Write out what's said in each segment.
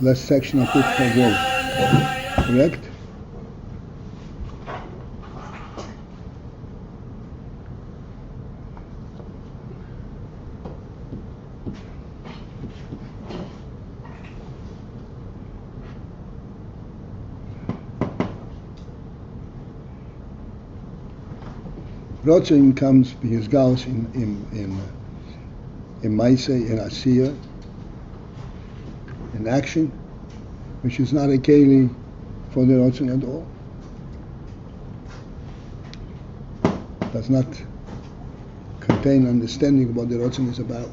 last section of Kuf Chav, correct? Ratzon comes because Gauss in Maise, in Asiya, in action, which is not a keli for the Ratzon at all. Does not contain understanding of what the Ratzon is about.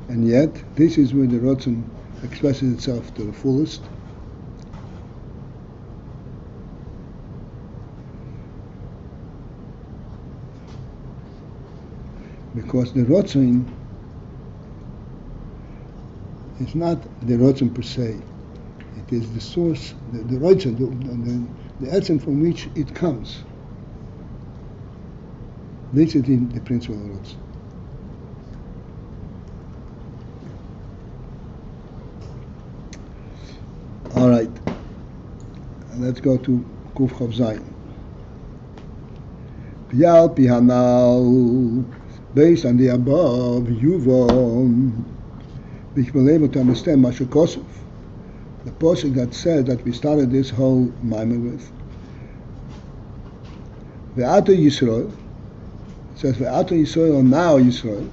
And yet, this is where the Ratzon expresses itself to the fullest. Because the ratzon is not the ratzon per se. It is the source, the ratzon, the essence from which it comes. This is the principle of ratzon. All right. Let's go to Kuf Chav Zayin. Piyal pihanal. Based on the above, Yuvon, which will be able to understand Mashu Kosov, the posuk that said that we started this whole Maimon with. Ve'ato Yisrael, it says Ve'ato Yisrael, now Yisrael.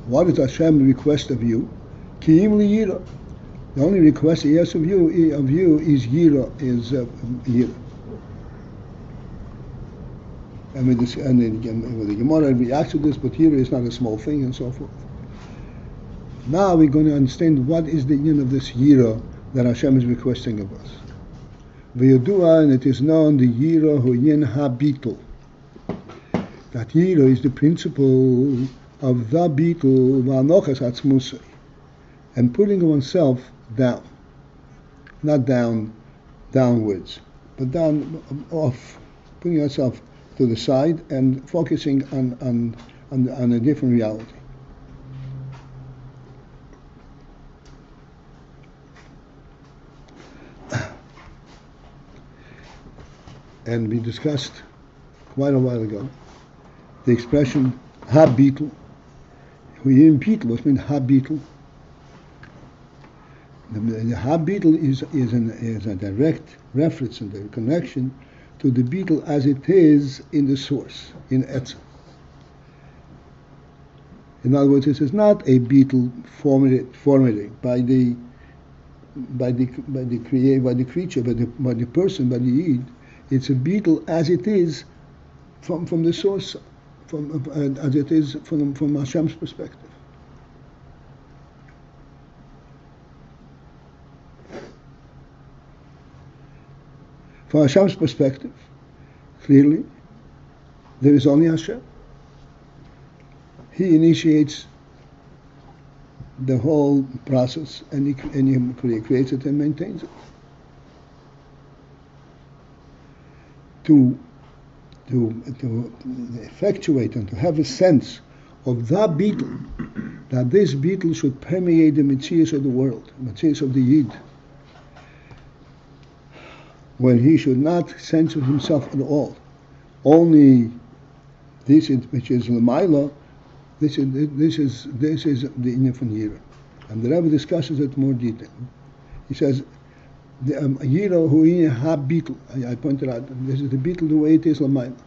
What does Hashem request of you? Ki'im liyira. The only request he has of you is yira, is yira. And with the Gemara reacts to this, but here is not a small thing, and so forth. Now we're going to understand what is the yin of this yira that Hashem is requesting of us. V'yodua, and it is known, the yira hu yin ha-bitul. That yira is the principle of the bitul v'anochas atzmusay, and putting oneself down, not downwards, but down off, putting yourself to the side and focusing on a different reality. And we discussed quite a while ago the expression ha-bitul. Huyin bitul, what means ha-bitul? The ha-bitul is a direct reference and a connection to the beetle as it is in the source, in Etzem. In other words, this is not a beetle formulated by the creature, by the person, by the Yid. It's a beetle as it is from the source, as it is from Hashem's perspective. From Hashem's perspective, clearly, there is only Hashem. He initiates the whole process, and he creates it and maintains it. To effectuate and to have a sense of the beetle, that this beetle should permeate the Metzius of the world, the Metzius of the Yid, when he should not censor himself at all. Only this, which is Lamaila, this is the Inyan from Yira. And the Rebbe discusses it more detail. He says, Yira hu Inyan ha-bitul. I pointed out, this is the beetle the way it is Lamaila.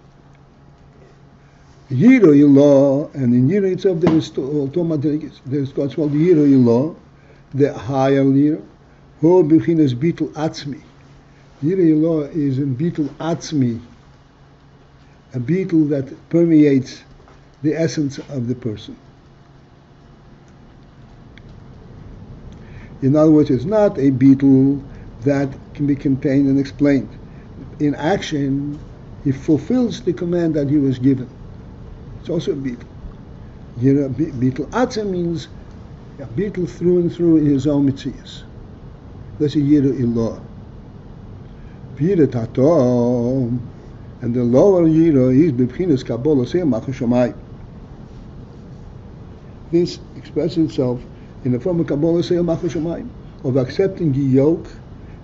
Yira Ilah, and in Yira itself there is two madrigas. There is what's called Yira Ilah, the higher Yira, hu b'chinas bitul atzmi. Yira Ilah is a beetle atzmi, a beetle that permeates the essence of the person. In other words, it's not a beetle that can be contained and explained. In action, he fulfills the command that he was given. It's also a beetle. Beetle atzmi means a beetle through and through in his own mitzias. That's a Yira Ilah. Yira Tatom, and the lower Yira is B'chinas Kabbalah Se'amach Shamayim. This expresses itself in the form of Kabbalah Seyel Malchus Shamayim, of accepting the yoke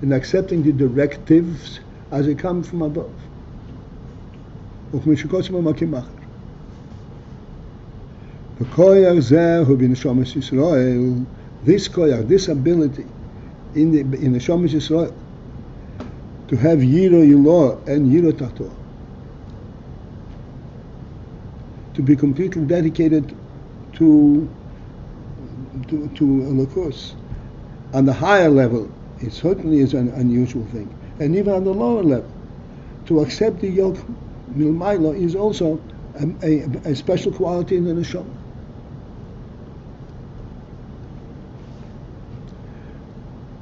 and accepting the directives as they come from above. The koyach zeh hu b'neshamas Yisrael, this koyach, this ability in the neshamas Yisrael, to have yiro yilo and yiro tato, to be completely dedicated to Elokus. On the higher level, it certainly is an unusual thing, and even on the lower level, to accept the yoke milmailo is also a special quality in the neshama.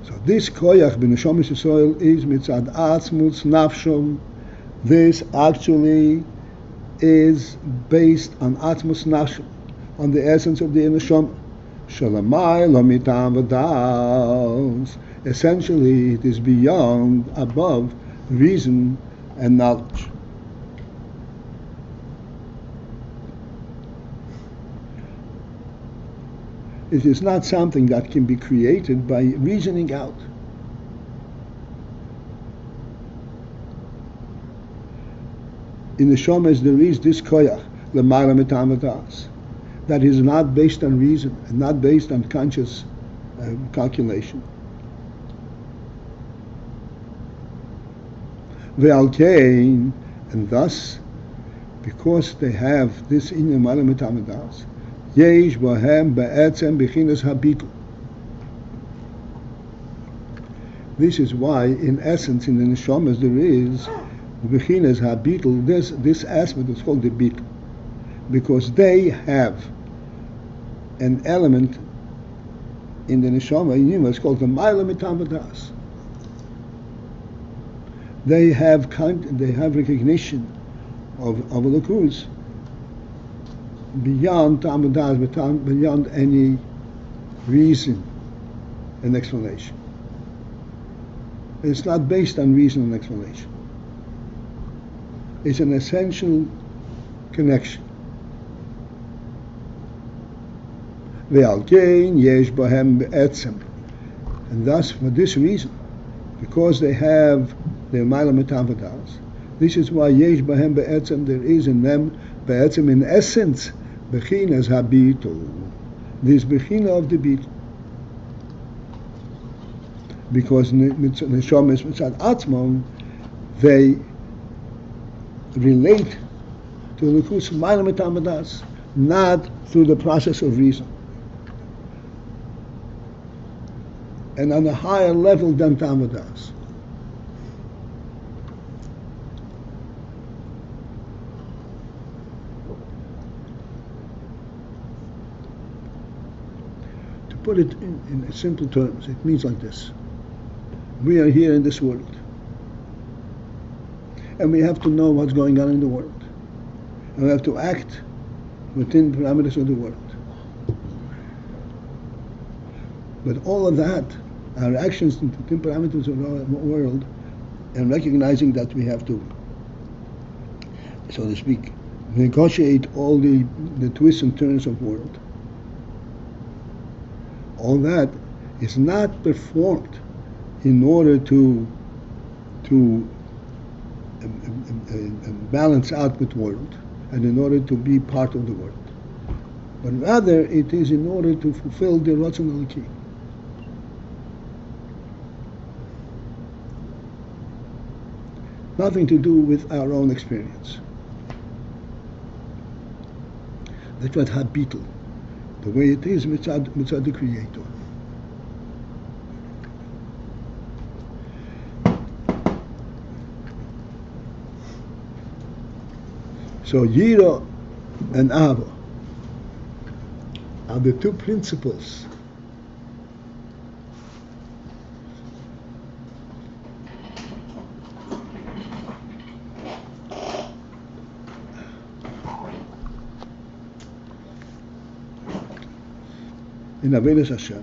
So this koyach b'neshamas Yisrael is mitzad atzmus nafshom. This actually is based on atzmus nafshom, on the essence of the neshama. Shalamai lo mitam v'das. Essentially, it is beyond, above reason and knowledge. It is not something that can be created by reasoning out. In the Shomes there is this koyach, l'mala mitam v'das, that is not based on reason and not based on conscious calculation. Ve'alkein, and thus, because they have this in l'mala mitam v'das, yesh bohem be'etzem bechinas habitul. This is why, in essence, in the neshamas there is bechinas habitul. This aspect is called the bitul, because they have an element in the neshama it's called the ma'ila mitam v'das. They have recognition of Elokus beyond tam v'das, beyond any reason and explanation. It's not based on reason and explanation. It's an essential connection. Ve'alkein yesh bohem be'etzem, and thus, for this reason, because they have their ma'ila mitam v'das, this is why yesh bohem be'etzem, there is in them be'etzem, in essence, bechinas habitul, this bechina of the bitul, because neshamas mitzad atzmon, they relate to the Elokus ma'ila mitam v'das, not through the process of reason, and on a higher level than tam v'das. To put it in simple terms, it means like this. We are here in this world, and we have to know what's going on in the world, and we have to act within the parameters of the world. But all of that, our actions within parameters of the world, and recognizing that we have to, so to speak, negotiate all the twists and turns of the world, all that is not performed in order to balance out with the world and in order to be part of the world, but rather it is in order to fulfill the ratzon eliki. Nothing to do with our own experience. That's what habitul, the way it is mitzad the Creator. So Yira and Ava are the two principles in Avodas Hashem.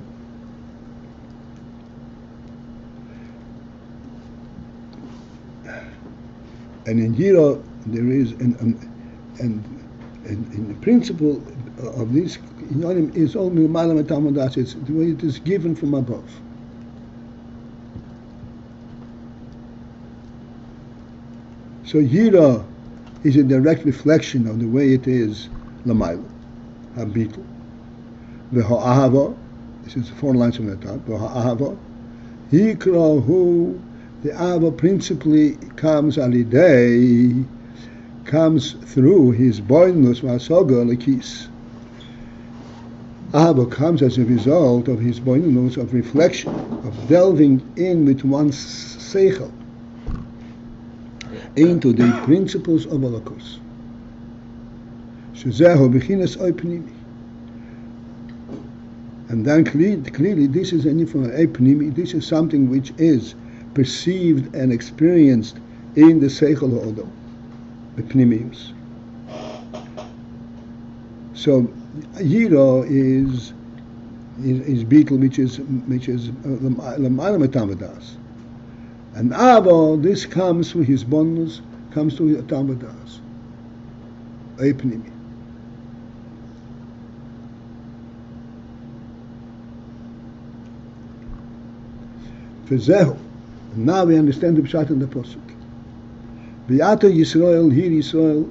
And in Yira there is, and in the principle of this inyanim is all milmalam etamadas. It's the way it is given from above. So Yira is a direct reflection of the way it is Lamayla, Habitul. V'ha'ahava, this is 4 lines from the top, V'ha'ahava, Yikrahu, the Ahava principally comes alidei, comes through his boinus v'asoga lekis. Ahava comes as a result of his boinus, of reflection, of delving in with one's seichel, into the principles of Holocaust. And then clearly this is this is something which is perceived and experienced in the Seichel Ha'odom, the Pnimius. So Yira is Beetle, which is L'mayla Metamadas. And Avo, this comes through his bonus, comes through Atamadas. Epnimi. V'zehu. Now we understand the Pshat in the Pasuk. V'yata Yisrael, here Yisrael,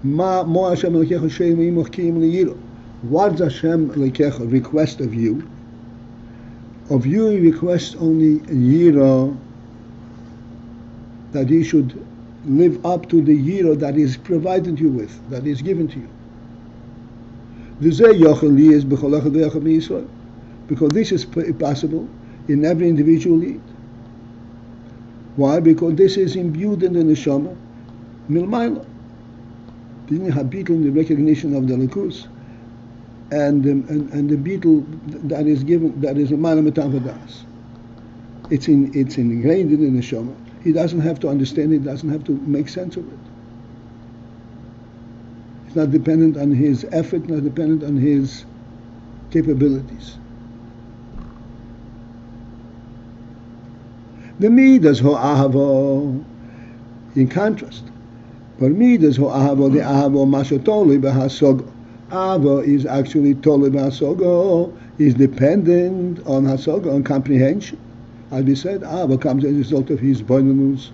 Ma mo Hashem Elokecha Shem Imoch Kiim L'Yiro. What does Hashem Elokecha request of you? Of you he requests only Yira, that he should live up to the Yira that is provided you with, that is given to you. Because this is possible in every individual need. Why? Because this is imbued in the neshama, milmayla. Didn't have beetle in the recognition of the likus, and the beetle that is given, that is a mana metavadas. It's ingrained in the neshama. He doesn't have to understand it, doesn't have to make sense of it. It's not dependent on his effort, not dependent on his capabilities. The midas ho'ahavo, in contrast, but midas ho'ahavo, the ahavo mashatoli b'hasogo. Ahavo is actually toli b'hasogo, is dependent on hasogo, on comprehension. As we said, Ahava comes as a result of his boinus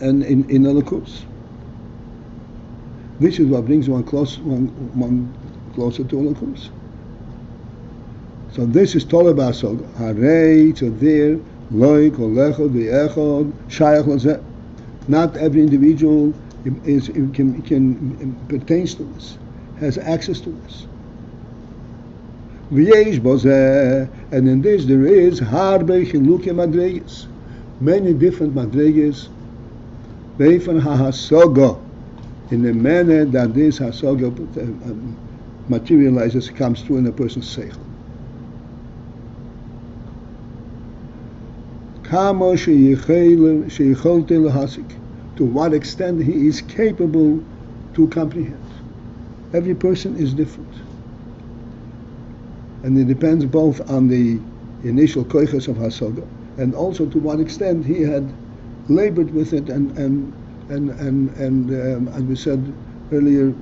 and in Elokus. This is what brings one closer to Elokus. So this is Tole B'Asog. Harei, so there, Loik, Olechod, V'Echod, Shayach Lazeh. Not every individual can pertains to this, has access to this. And in this there is harbe chiluke madreges, many different madreges, beifan hahasoga, in the manner that this hasoga materializes, comes through in a person's seichel. Kamo sheyicholte lahasik, to what extent he is capable to comprehend. Every person is different. And it depends both on the initial koiches of hasoga, and also to what extent he had labored with it and as we said earlier,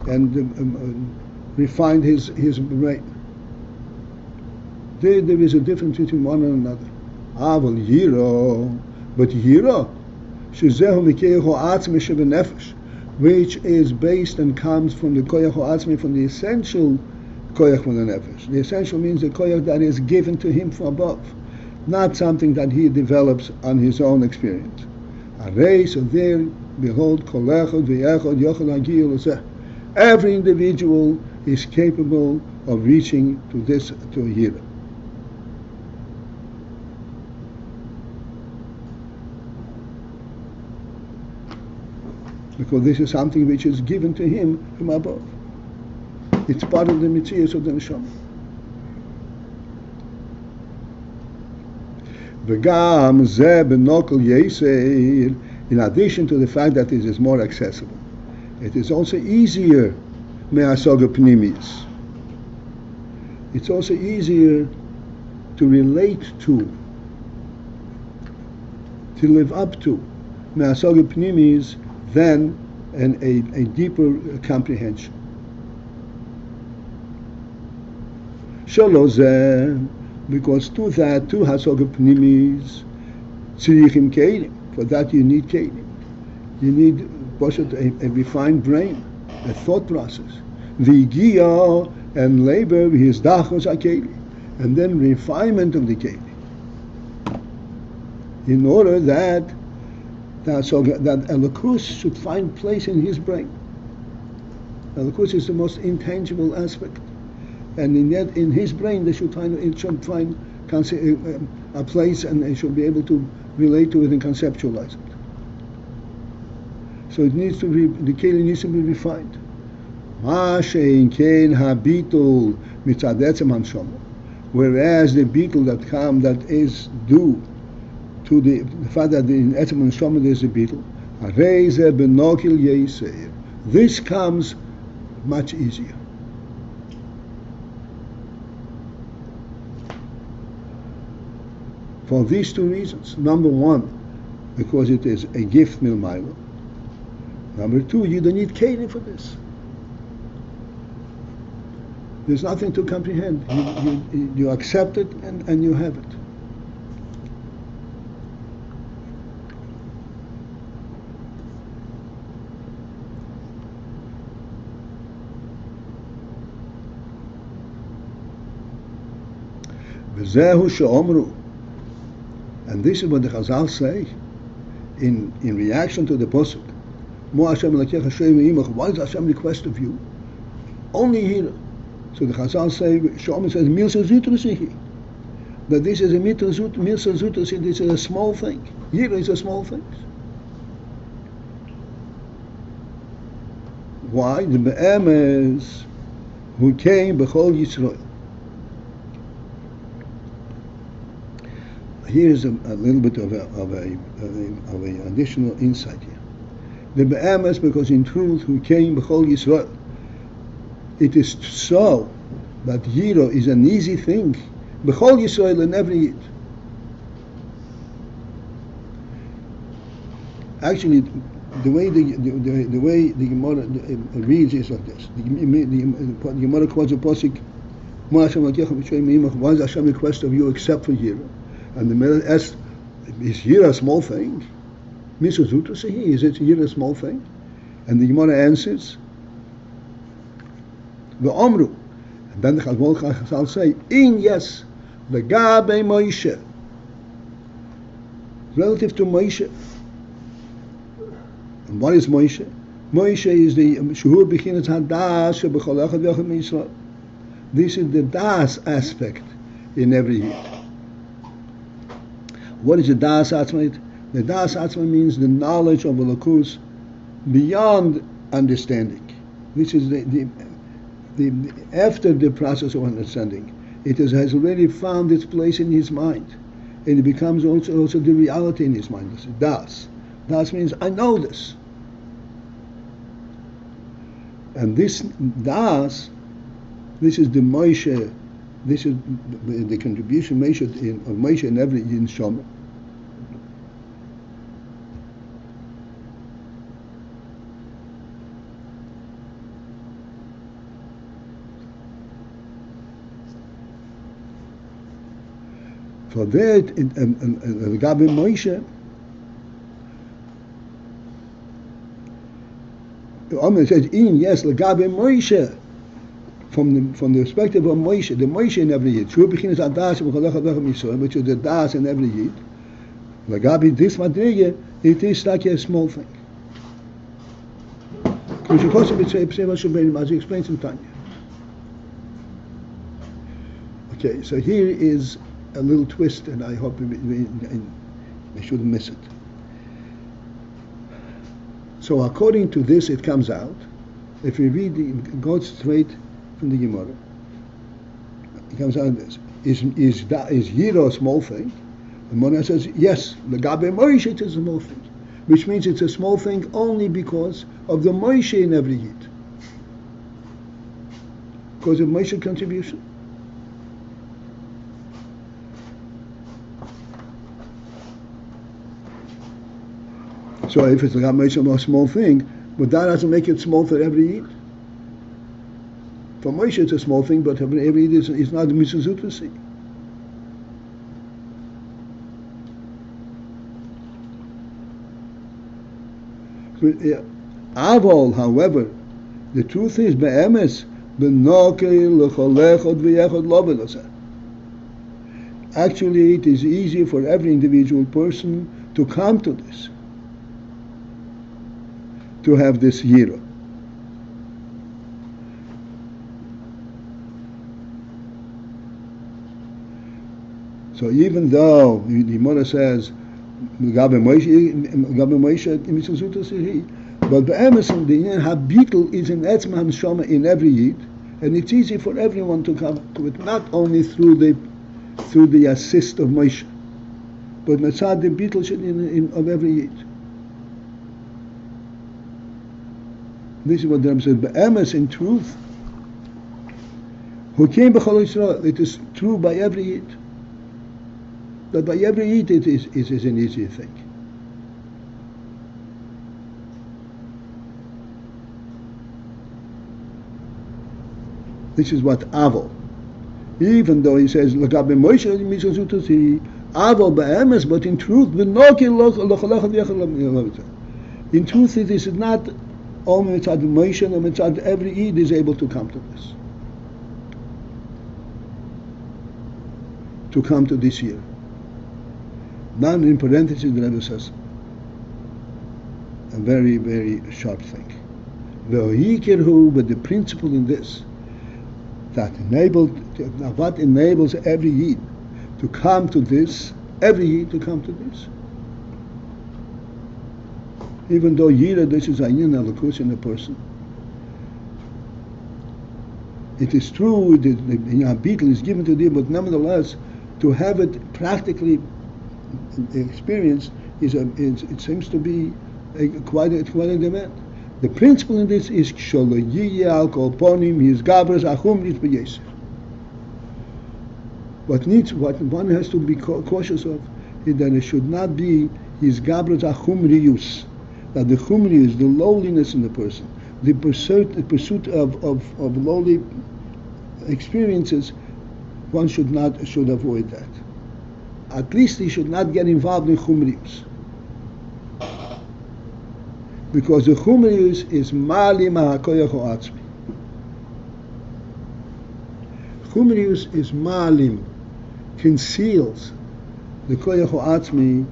and refined his brain. There is a difference between one and another. Aval Yira, but Yira, shezehu mikeyecho atzmi shebenefesh, which is based and comes from the koyach atzmi, from the essential koyach from the nefesh. The essential means the koyach that is given to him from above, not something that he develops on his own experience. Arei, so there, behold, kol echad v'echad yochel hagiyah l'zeh. Every individual is capable of reaching to this, to a Yira. Because this is something which is given to him from above. It's part of the mitzvahs of the neshama. V'gam zeh b'nokol yeseir. In addition to the fact that it is more accessible, it is also easier me'asoga pnimius. It's also easier to relate to live up to me'asoga pnimius than and a deeper comprehension. Because to that, to hasog pnimis, tzrichim kelim. For that you need kelim. You need a refined brain, a thought process. V'giya and labor v'hizdachos hakeli, and then refinement of the keli, in order that Elokus should find place in his brain. Elokus is the most intangible aspect, and in his brain it should find a place, and they should be able to relate to it and conceptualize it. So it needs to be, the keli needs to be refined. Whereas the beetle that is due to the fact that in etzem neshama there is a beetle, this comes much easier. For these two reasons. Number one, because it is a gift milmaila. Number two, you don't need keli for this. There's nothing to comprehend. You accept it and you have it. And this is what the Chazal say in reaction to the pasuk. Why does Hashem request of you? Only here. So the Chazal say, Shlomo says, Milsa Zutrasihi, that this is a Milsa Zutrasihi, this is a small thing. Here is a small thing. Why? The Be'emes who came B'chol Yisrael. Here is a little bit of a additional insight here. The Be'emes, because in truth who came B'chol Yisrael. It is so that Yiro is an easy thing. B'chol Yisrael in every Yid. Actually, the way the Gemara reads is like this. The Gemara quotes a pasuk, why does Hashem request of you except for Yiro? And the Gemara asks, is Yiro a small thing? Is it Yiro a small thing? And the Gemara answers, the Omru, and then the Chazal say, in yes, the Gabe Moshe, relative to Moshe. And what is Moshe? Moshe is the Shuhu B'chinas HaDas Sheb'chol Echad V'echad Mi'Yisrael. This is the Das aspect in every Yid. What is the Das Atzma? The Das Atzma means the knowledge of Elokus beyond understanding. This is the after the process of understanding, it has already found its place in his mind, and it becomes also the reality in his mind. This is Das. Das means I know this, and this Das, this is the Moshe. This is the contribution of Moshe in every Yin Shoma. For that, Gabi Moshe, Omer says, yes, Gabi Moshe, from the perspective of Moshe, the Moshe in every Yid, which is the Das in every Yid, Gabi this Madrige, it is like a small thing. As he explains in Tanya. Okay, so here is a little twist, and I hope we shouldn't miss it. So according to this, it comes out, if we read, go straight from the Gemara, it comes out this. Is Yiro a small thing? The Mona says, yes, the Gabe Moshe it is a small thing, which means it's a small thing only because of the Moshe in every Yid. Because of Moshe's contribution. So if it's a small thing, But that doesn't make it small for every Yid. For Moshe it's a small thing, but every Yid is not a mitzvah to see. Avol, however, the truth is, be'emes, actually it is easy for every individual person to come to this, to have this yira. So even though the Gemara says, but the emerson, the habitul is in etzma neshama in every yid, and it's easy for everyone to come to it, not only through the assist of Moshe, but mitzad the bitul of every yid. This is what the Rebbe says. But emes, in truth, who came b'chol Yisrael, it is true by every yid. That by every yid it is an easy thing. This is what Avol. Even though he says L'gabe Moshe Avol ba'emes, but in truth, in truth it is not only mitzad Moshe, and mitzad every yid is able to come to this, to come to this year. Now in parentheses the Rebbe says a very, very sharp thing. But the principle in this, that what enables every yid to come to this, even though yira, this is AYIN alakus in a person. It is true that the beetle is given to thee, but nevertheless, to have it practically experienced it seems to be quite a demand. The principle in this is what one has to be cautious of is that it should not be his gabras achumrius, that the chumrius, the lowliness in the person, the pursuit of lowly experiences, one should avoid that. At least he should not get involved in chumrius, because the chumrius is malim ha'koyach ha'atzmi. Chumrius is malim, conceals the koyach ha'atzmi,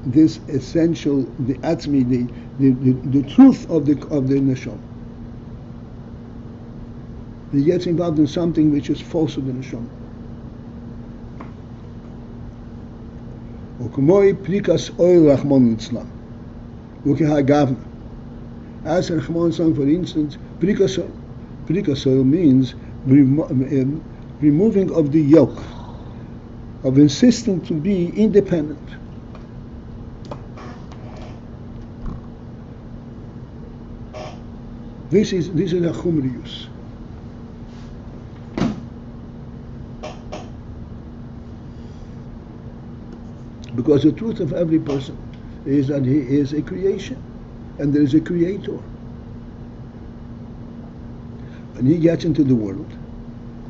this essential, the atzmi, the truth of the neshama. He gets involved in something which is false of the neshama. Prikas oil Rahman Islam. As Rahman Islam, for instance, prikas oil means removing of the yoke, of insisting to be independent. This is a chumrius. Because the truth of every person is that he is a creation, and there is a creator. When he gets into the world,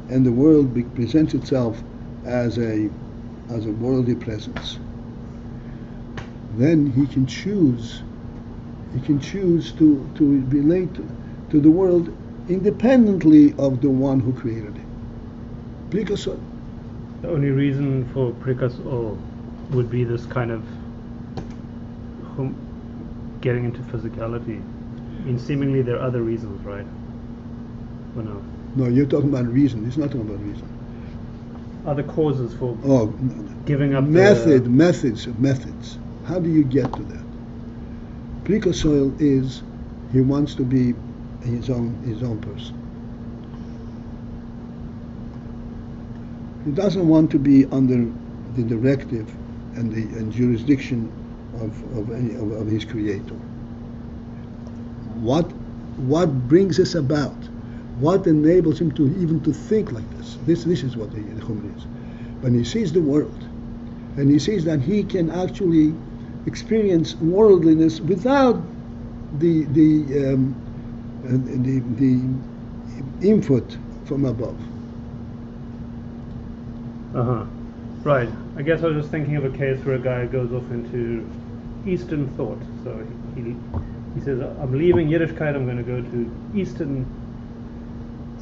and the world presents itself as a worldly presence, then he can choose to relate to the world independently of the one who created it. Prikasol. The only reason for prikasol would be this kind of getting into physicality. I mean, seemingly there are other reasons, right? Or no? No, you're talking about reason. It's not talking about reason. Other causes for giving up methods. How do you get to that? Prikasol is he wants to be his own person. He doesn't want to be under the directive and jurisdiction of his creator. What brings us about? What enables him to even to think like this? This is what the chumra is. When he sees the world, and he sees that he can actually experience worldliness without the input from above. Right. I guess I was just thinking of a case where a guy goes off into Eastern thought. So he says, I'm leaving Yiddishkeit, I'm going to go to Eastern.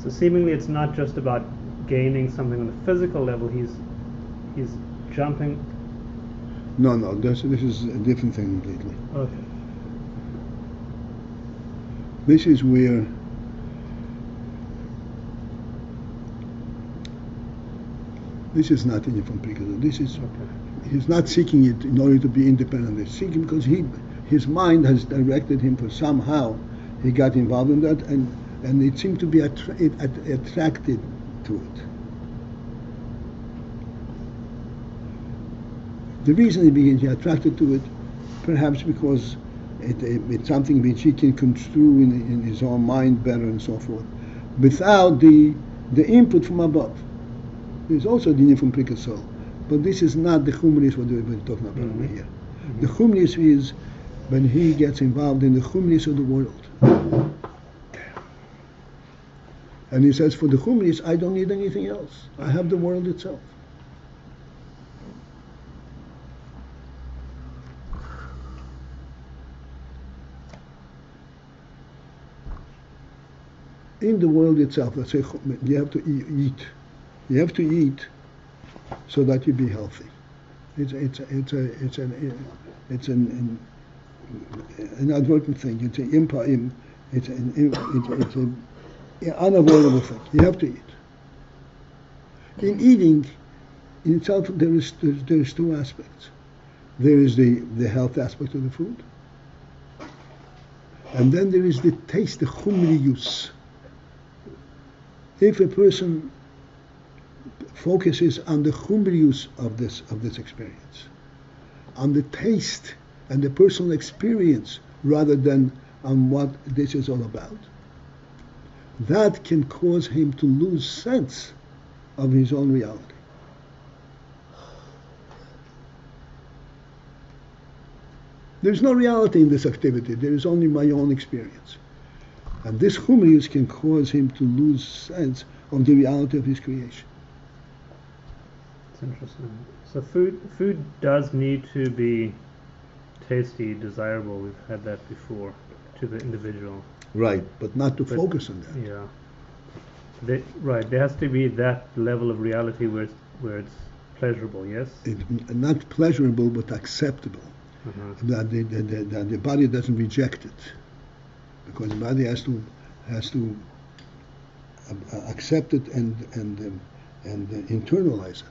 So seemingly it's not just about gaining something on the physical level, he's jumping. No, this is a different thing completely. Okay. This is where this is not in from Prikazah. This is he's not seeking it in order to be independent. He's seeking because his mind has directed him for somehow he got involved in that and it seemed to be attracted to it. The reason he attracted to it, perhaps because it's something which he can construe in his own mind better and so forth, without the input from above. There's also the from Prikasol, but this is not the Chumris what we've been talking about over here. The Chumris is when he gets involved in the Chumris of the world. And he says, for the Chumris, I don't need anything else. I have the world itself. In the world itself, let's say you have to eat. You have to eat so that you be healthy. It's an inadvertent thing. It's an unavoidable thing. You have to eat. In eating, in itself, there's two aspects. There is the health aspect of the food, and then there is the taste, the chumriyus. If a person focuses on the chumriyus of this experience, on the taste and the personal experience rather than on what this is all about, that can cause him to lose sense of his own reality. There's no reality in this activity. There is only my own experience. And this chumriyus can cause him to lose sense of the reality of his creation. It's interesting. So food does need to be tasty, desirable. We've had that before to the individual. Right, but not to focus on that. Yeah. There has to be that level of reality where it's pleasurable. Yes. Not pleasurable, but acceptable. That the body doesn't reject it, because the body has to accept it and internalize it.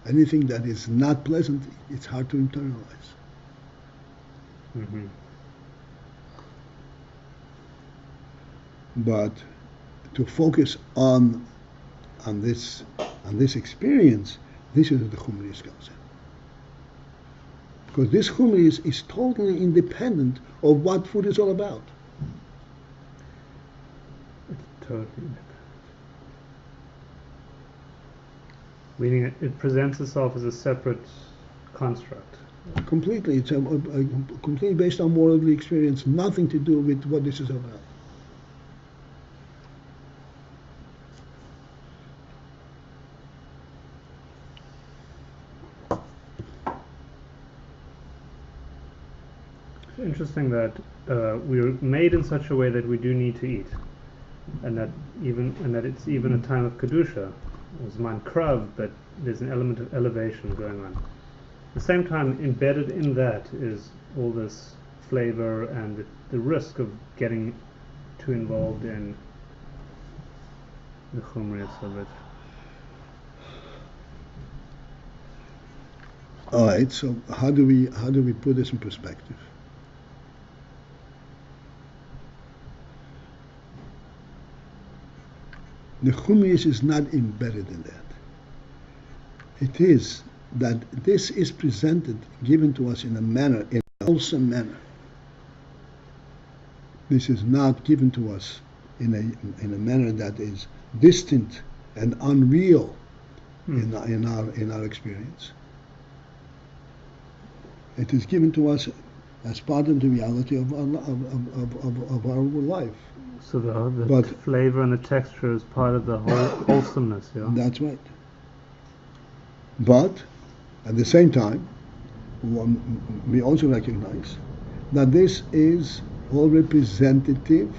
Anything that is not pleasant, it's hard to internalize. But to focus on this experience, this is where the chumriyus comes in. Because this chumriyus is totally independent of what food is all about. It's totally independent. Meaning it presents itself as a separate construct. Completely. It's completely based on worldly experience, nothing to do with what this is about. It's interesting that we're made in such a way that we do need to eat, and that it's even a time of kedusha. It's man krav, but there's an element of elevation going on. At the same time, embedded in that is all this flavor and the risk of getting too involved in the chumriyus of it. All right. So how do we put this in perspective? The chumriyus is not embedded in that. It is that this is presented, given to us in a manner, in a wholesome manner. This is not given to us in a manner that is distant and unreal in our experience. It is given to us as part of the reality of our life. So the But- flavor and the texture is part of the wholesomeness, yeah? That's right. But at the same time, we also recognize that this is all representative.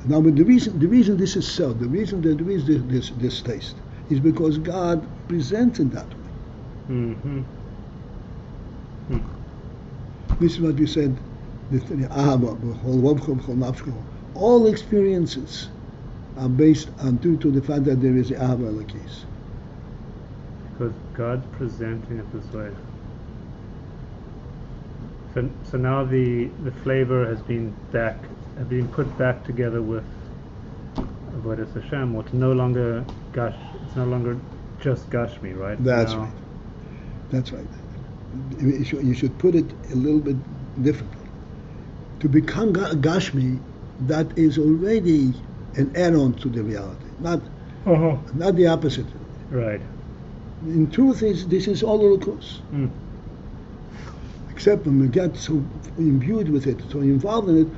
Now, but the reason this is so, the reason that there is this taste, is because God presents it that way. Mm-hmm. This is what we said. All experiences are based on due to the fact that there is the Ahava Elokis. Because God's presenting it this way. So now the flavor has been put back together with Avodas Hashem, or it's no longer just Gashmi, right? That's Now- right. That's right. You should put it a little bit differently. To become Gashmi, that is already an add-on to the reality, not the opposite. Right. In truth, this is all Elokus. Mm. Except when we get so imbued with it, so involved in it,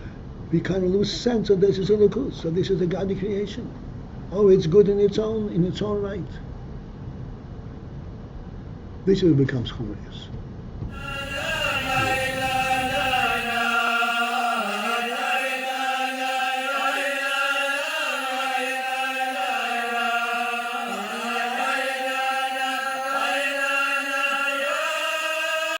we kind of lose sense of this is Elokus. So this is a godly creation. Oh, it's good in its own right. This is becomes humorous.